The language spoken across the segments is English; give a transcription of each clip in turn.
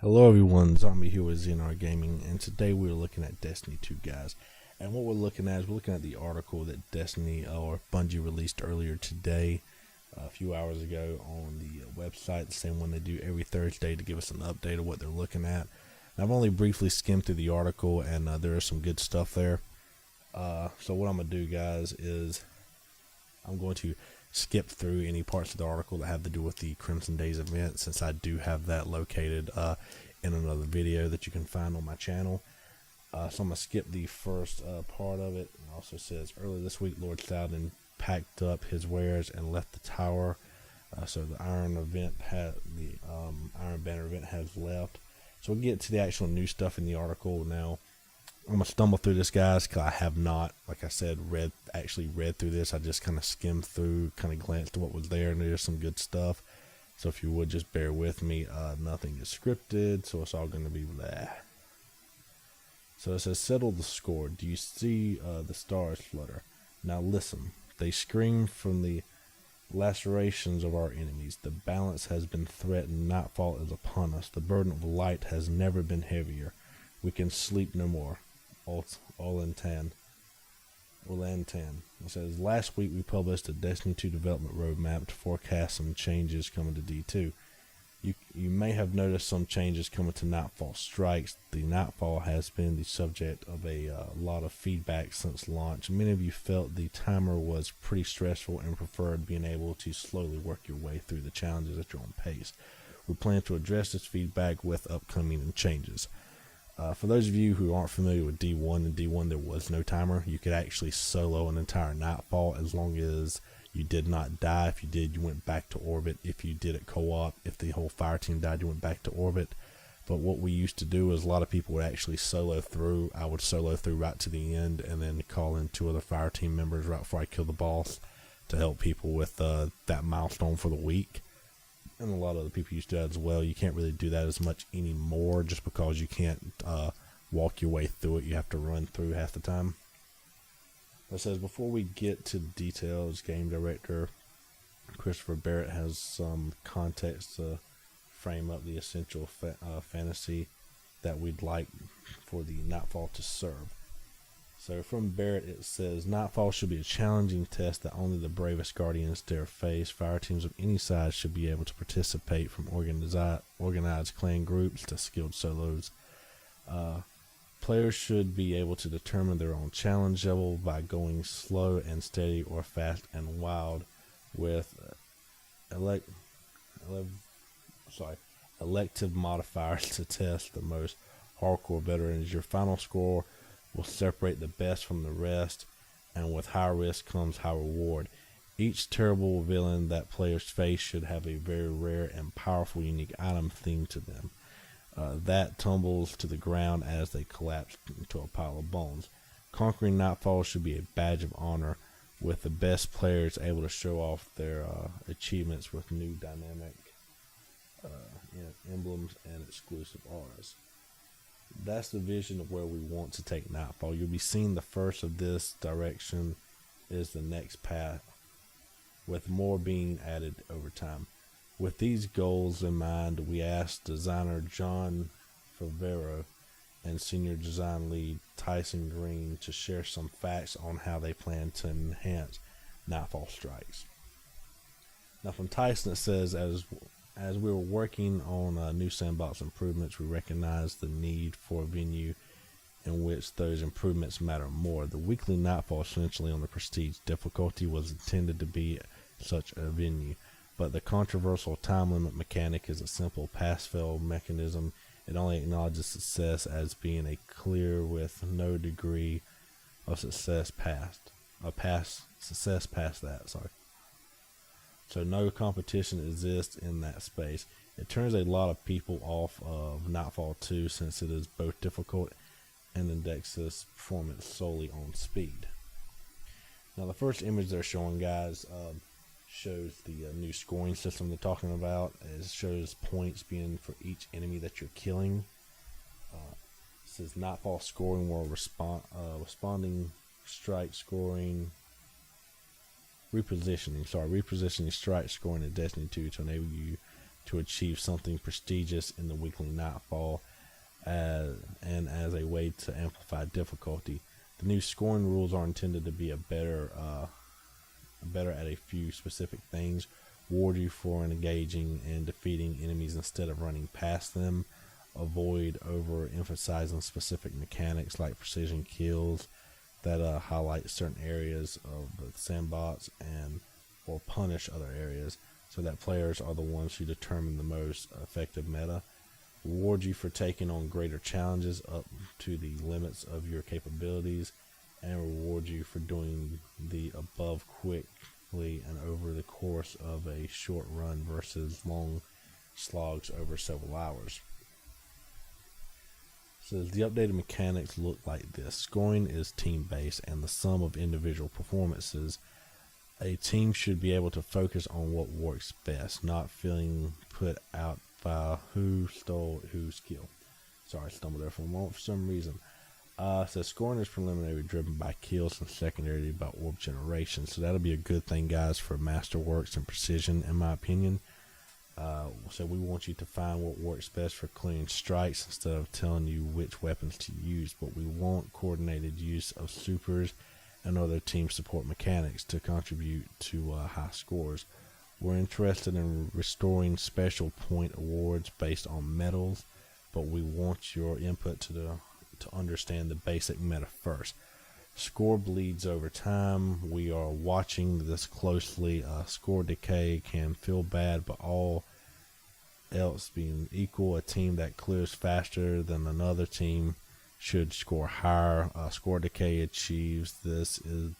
Hello everyone, Zombie here with ZNR Gaming, and today we're looking at Destiny 2, guys. And what we're looking at is the article that Destiny or Bungie released earlier today, a few hours ago on the website, the same one they do every Thursday to give us an update of what they're looking at. And I've only briefly skimmed through the article, and there is some good stuff there. So what I'm going to do, guys, is I'm going to skip through any parts of the article that have to do with the Crimson Days event, since I do have that located in another video that you can find on my channel. So I'm going to skip the first part of it. It also says, earlier this week, Lord Saladin packed up his wares and left the tower. So the Iron Banner event has left. So we'll get to the actual new stuff in the article now. I'm going to stumble through this, guys, because I have not, like I said, actually read through this. I just kind of skimmed through, kind of glanced at what was there, and there's some good stuff. So if you would just bear with me, nothing is scripted, so it's all going to be blah. So it says, settle the score. Do you see the stars flutter? Now listen, they scream from the lacerations of our enemies. The balance has been threatened. Nightfall is upon us. The burden of light has never been heavier. We can sleep no more. Olantan. It says, last week we published a Destiny 2 development roadmap to forecast some changes coming to D2. You may have noticed some changes coming to Nightfall Strikes. The Nightfall has been the subject of a lot of feedback since launch. Many of you felt the timer was pretty stressful and preferred being able to slowly work your way through the challenges at your own pace. We plan to address this feedback with upcoming changes. For those of you who aren't familiar with D1, in D1 there was no timer. You could actually solo an entire Nightfall as long as you did not die. If you did, you went back to orbit. If you did it co-op, if the whole fire team died, you went back to orbit. But what we used to do is a lot of people would actually solo through. I would solo through right to the end and then call in 2 other fire team members right before I kill the boss to help people with that milestone for the week. And a lot of other people used to do that as well. You can't really do that as much anymore just because you can't walk your way through it. You have to run through half the time. It says, before we get to the details, game director Christopher Barrett has some context to frame up the essential fantasy that we'd like for the Nightfall to serve. So from Barrett it says, Nightfall should be a challenging test that only the bravest guardians dare face. Fire teams of any size should be able to participate, from organized clan groups to skilled solos. Players should be able to determine their own challenge level by going slow and steady or fast and wild with elective modifiers to test the most hardcore veterans. Your final score will separate the best from the rest, and with high risk comes high reward. Each terrible villain that players face should have a very rare and powerful unique item themed to them. That tumbles to the ground as they collapse into a pile of bones. Conquering Nightfall should be a badge of honor, with the best players able to show off their achievements with new dynamic emblems and exclusive auras. That's the vision of where we want to take Nightfall. You'll be seeing the first of this direction is the next path, with more being added over time. With these goals in mind, we asked designer John Favreau and senior design lead Tyson Green to share some facts on how they plan to enhance Nightfall Strikes. Now from Tyson it says, as we were working on new sandbox improvements, we recognized the need for a venue in which those improvements matter more. The weekly Nightfall, essentially on the prestige difficulty, was intended to be such a venue, but the controversial time limit mechanic is a simple pass-fail mechanism. It only acknowledges success as being a clear with no degree of success past that. So no competition exists in that space. It turns a lot of people off of Nightfall 2 since it is both difficult and indexes performance solely on speed. Now the first image they're showing, guys, shows the new scoring system they're talking about. It shows points being for each enemy that you're killing. It says Nightfall scoring will responding strike scoring repositioning strike scoring in Destiny 2 to enable you to achieve something prestigious in the weekly Nightfall, and as a way to amplify difficulty. The new scoring rules are intended to be better at a few specific things, reward you for engaging and defeating enemies instead of running past them, avoid overemphasizing specific mechanics like precision kills that highlight certain areas of the sandbox, and or punish other areas, so that players are the ones who determine the most effective meta. Reward you for taking on greater challenges up to the limits of your capabilities, and reward you for doing the above quickly and over the course of a short run versus long slogs over several hours. So the updated mechanics look like this. Scoring is team-based and the sum of individual performances. A team should be able to focus on what works best, not feeling put out by who stole whose kill. Sorry, I stumbled there for a moment for some reason. So scoring is preliminary driven by kills and secondary by orb generation. So that'll be a good thing, guys, for masterworks and precision, in my opinion. So we want you to find what works best for clearing strikes instead of telling you which weapons to use, but we want coordinated use of supers and other team support mechanics to contribute to high scores. We're interested in restoring special point awards based on medals, but we want your input to understand the basic meta first. Score bleeds over time. We are watching this closely. Score decay can feel bad, but all else being equal, a team that clears faster than another team should score higher. Score decay achieves this in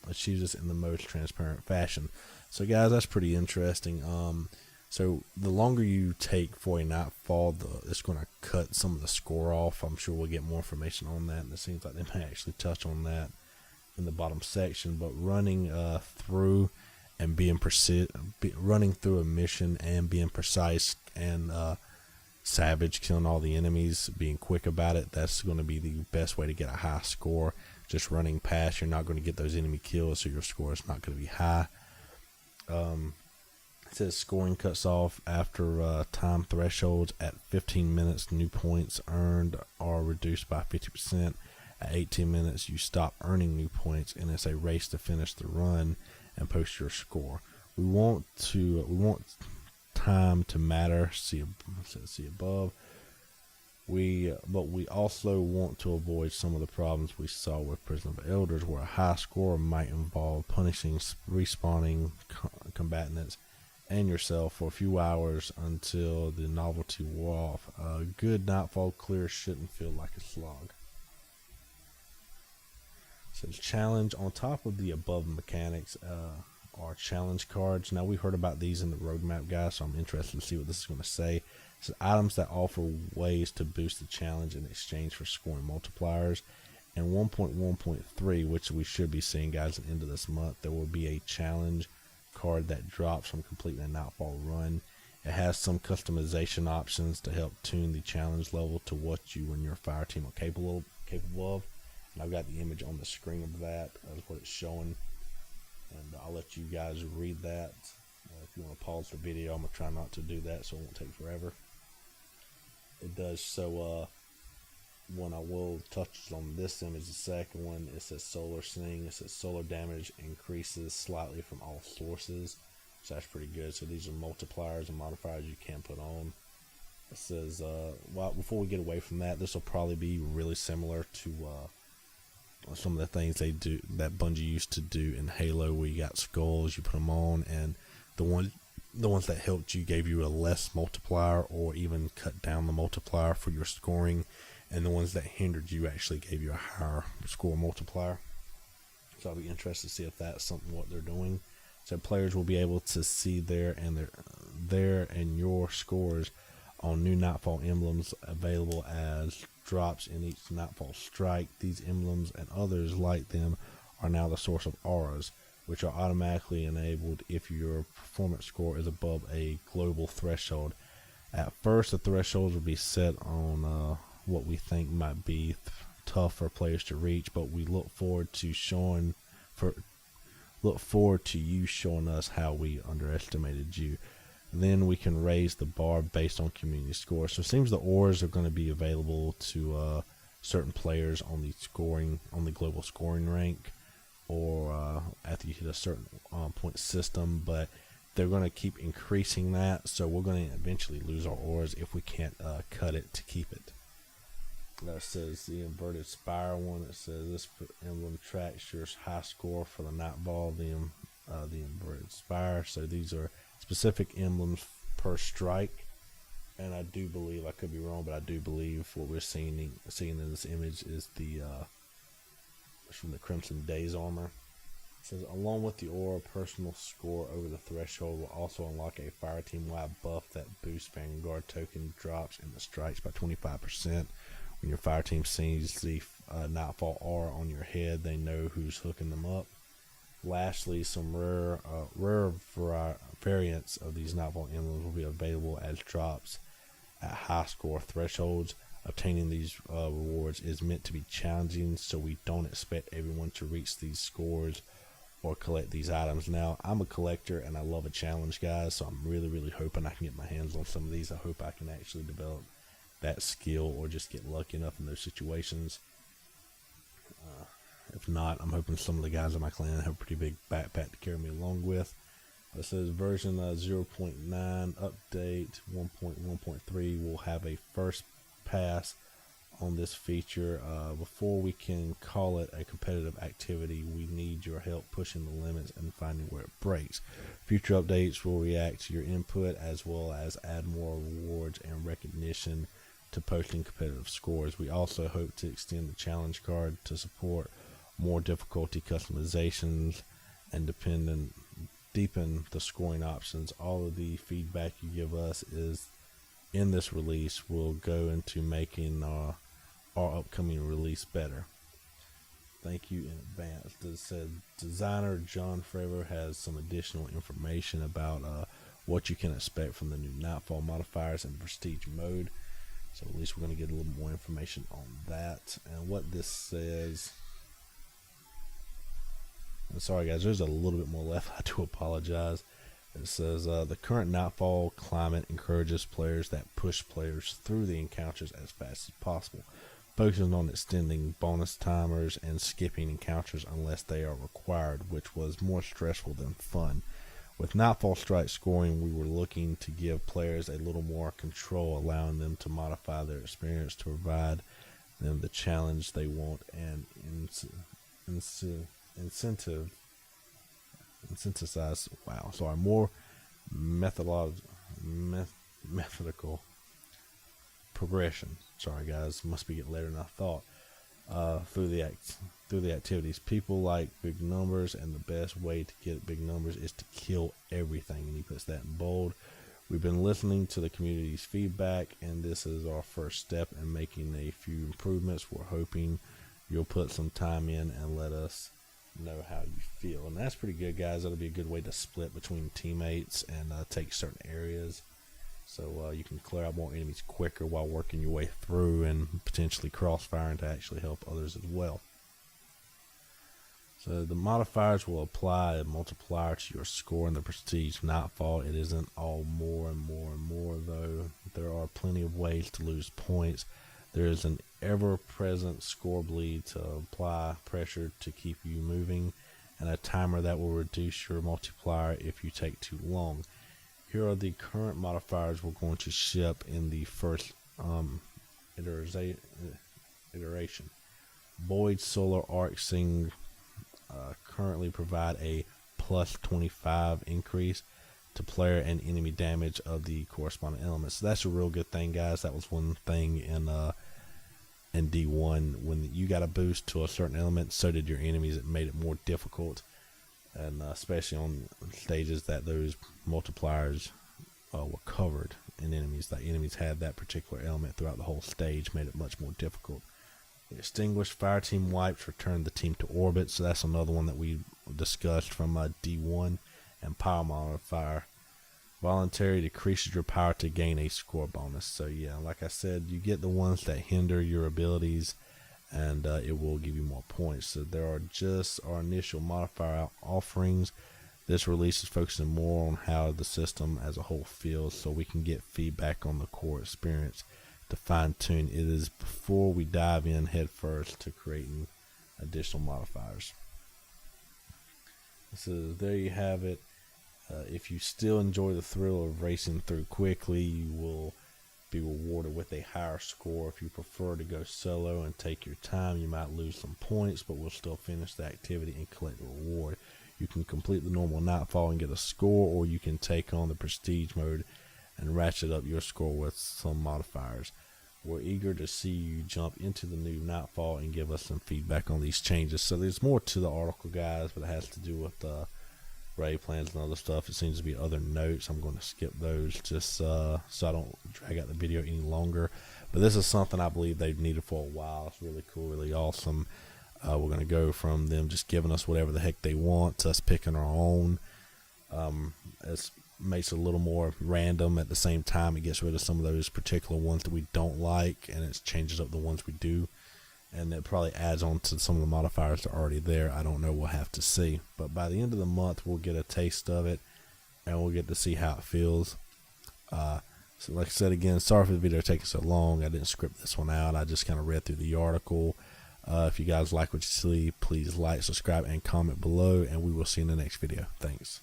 the most transparent fashion. So guys, that's pretty interesting. So the longer you take for a Nightfall, it's going to cut some of the score off. I'm sure we'll get more information on that, and it seems like they may actually touch on that in the bottom section. But running through and running through a mission and being precise and savage, killing all the enemies, being quick about it, that's going to be the best way to get a high score. Just running past, you're not going to get those enemy kills, so your score is not going to be high. It says scoring cuts off after time thresholds at 15 minutes. New points earned are reduced by 50%. At 18 minutes, you stop earning new points, and it's a race to finish the run and post your score. We want time to matter. See above. But we also want to avoid some of the problems we saw with Prison of Elders, where a high score might involve punishing respawning combatants and yourself for a few hours until the novelty wore off. A good Nightfall clear shouldn't feel like a slog. So challenge, on top of the above mechanics, are challenge cards. Now, we heard about these in the roadmap, guys, so I'm interested to see what this is going to say. So items that offer ways to boost the challenge in exchange for scoring multipliers. And 1.1.3, which we should be seeing, guys, at the end of this month, there will be a challenge card that drops from completing a Nightfall run. It has some customization options to help tune the challenge level to what you and your fire team are capable of. And I've got the image on the screen of that as what it's showing, and I'll let you guys read that. If you want to pause the video, I'm going to try not to do that so it won't take forever. It does so. One I will touch on this image, the second one, it says solar sling. It says solar damage increases slightly from all sources, so that's pretty good. So these are multipliers and modifiers you can put on. It says, well, before we get away from that, this will probably be really similar to some of the things they do that Bungie used to do in Halo, where you got skulls, you put them on, and the ones that helped you gave you a less multiplier or even cut down the multiplier for your scoring, and the ones that hindered you actually gave you a higher score multiplier. So I'll be interested to see if that's something what they're doing. So players will be able to see their and your scores on new Nightfall emblems available as drops in each Nightfall strike. These emblems and others like them are now the source of auras, which are automatically enabled if your performance score is above a global threshold. At first, the thresholds will be set on what we think might be tough for players to reach, but we look forward to you showing us how we underestimated you. Then we can raise the bar based on community score. So it seems the ores are going to be available to certain players on the global scoring rank, or after you hit a certain point system, but they're going to keep increasing that, so we're going to eventually lose our ores if we can't cut it to keep it. That says the inverted spire one. It says this emblem tracks your high score for the Nightfall, the inverted spire. So these are specific emblems per strike, and I do believe, I could be wrong, but I do believe what we're seeing in this image is from the Crimson Days armor. It says along with the aura, personal score over the threshold will also unlock a fire team wide buff that boosts Vanguard token drops and the strikes by 25%. When your fire team sees the Nightfall aura on your head, they know who's hooking them up. Lastly, some rare variants of these Nightfall emblems will be available as drops at high score thresholds. Obtaining these rewards is meant to be challenging, so we don't expect everyone to reach these scores or collect these items. Now, I'm a collector and I love a challenge, guys, so I'm really hoping I can get my hands on some of these. I hope I can actually develop that skill or just get lucky enough in those situations. If not, I'm hoping some of the guys in my clan have a pretty big backpack to carry me along with. It says version 0.9 update 1.1.3 will have a first pass on this feature. Before we can call it a competitive activity, we need your help pushing the limits and finding where it breaks. Future updates will react to your input as well as add more rewards and recognition to posting competitive scores. We also hope to extend the challenge card to support more difficulty customizations and deepen the scoring options. All of the feedback you give us is in this release will go into making our upcoming release better. Thank you in advance. It said designer John Fravor has some additional information about what you can expect from the new Nightfall modifiers and prestige mode. So at least we're going to get a little more information on that. And what this says, I'm sorry guys, there's a little bit more left. I do apologize. It says the current Nightfall climate encourages players that push players through the encounters as fast as possible, focusing on extending bonus timers and skipping encounters unless they are required, which was more stressful than fun. With Nightfall Strike scoring, we were looking to give players a little more control, allowing them to modify their experience to provide them the challenge they want and more methodical progression. Sorry guys, must be getting later than I thought. Through the activities, people like big numbers, and the best way to get big numbers is to kill everything. And he puts that in bold. We've been listening to the community's feedback, and this is our first step in making a few improvements. We're hoping you'll put some time in and let us know how you feel. And that's pretty good, guys. That'll be a good way to split between teammates and take certain areas, so you can clear out more enemies quicker while working your way through and potentially crossfiring to actually help others as well. So the modifiers will apply a multiplier to your score in the prestige Nightfall. It isn't all more and more though. There are plenty of ways to lose points. There is an ever-present score bleed to apply pressure to keep you moving, and a timer that will reduce your multiplier if you take too long. Here are the current modifiers we're going to ship in the first iteration. Boyd Solar Arc Sing currently provide a plus 25 increase to player and enemy damage of the corresponding elements. So that's a real good thing, guys. That was one thing in D1. When you got a boost to a certain element, so did your enemies. It made it more difficult, and especially on stages that those multipliers were covered in enemies. Like enemies had that particular element throughout the whole stage, made it much more difficult. The extinguished fire team wipes return the team to orbit, so that's another one that we discussed from D1. And power modifier voluntary decreases your power to gain a score bonus. So yeah, like I said, you get the ones that hinder your abilities, and it will give you more points. So there are just our initial modifier offerings. This release is focusing more on how the system as a whole feels, so we can get feedback on the core experience to fine tune. It is before we dive in head first to creating additional modifiers. So there you have it. If you still enjoy the thrill of racing through quickly, you will be rewarded with a higher score. If you prefer to go solo and take your time, you might lose some points, but will still finish the activity and collect the reward. You can complete the normal Nightfall and get a score, or you can take on the prestige mode and ratchet up your score with some modifiers. We're eager to see you jump into the new Nightfall and give us some feedback on these changes. So there's more to the article, guys, but it has to do with raid plans and other stuff. It seems to be other notes. I'm going to skip those just so I don't drag out the video any longer. But this is something I believe they've needed for a while. It's really cool, really awesome. We're going to go from them just giving us whatever the heck they want to us picking our own. It makes it a little more random. At the same time, it gets rid of some of those particular ones that we don't like, and it changes up the ones we do. And it probably adds on to some of the modifiers that are already there. I don't know. We'll have to see. But by the end of the month, we'll get a taste of it, and we'll get to see how it feels. So like I said again, sorry for the video taking so long. I didn't script this one out. I just kind of read through the article. If you guys like what you see, please like, subscribe, and comment below, and we will see you in the next video. Thanks.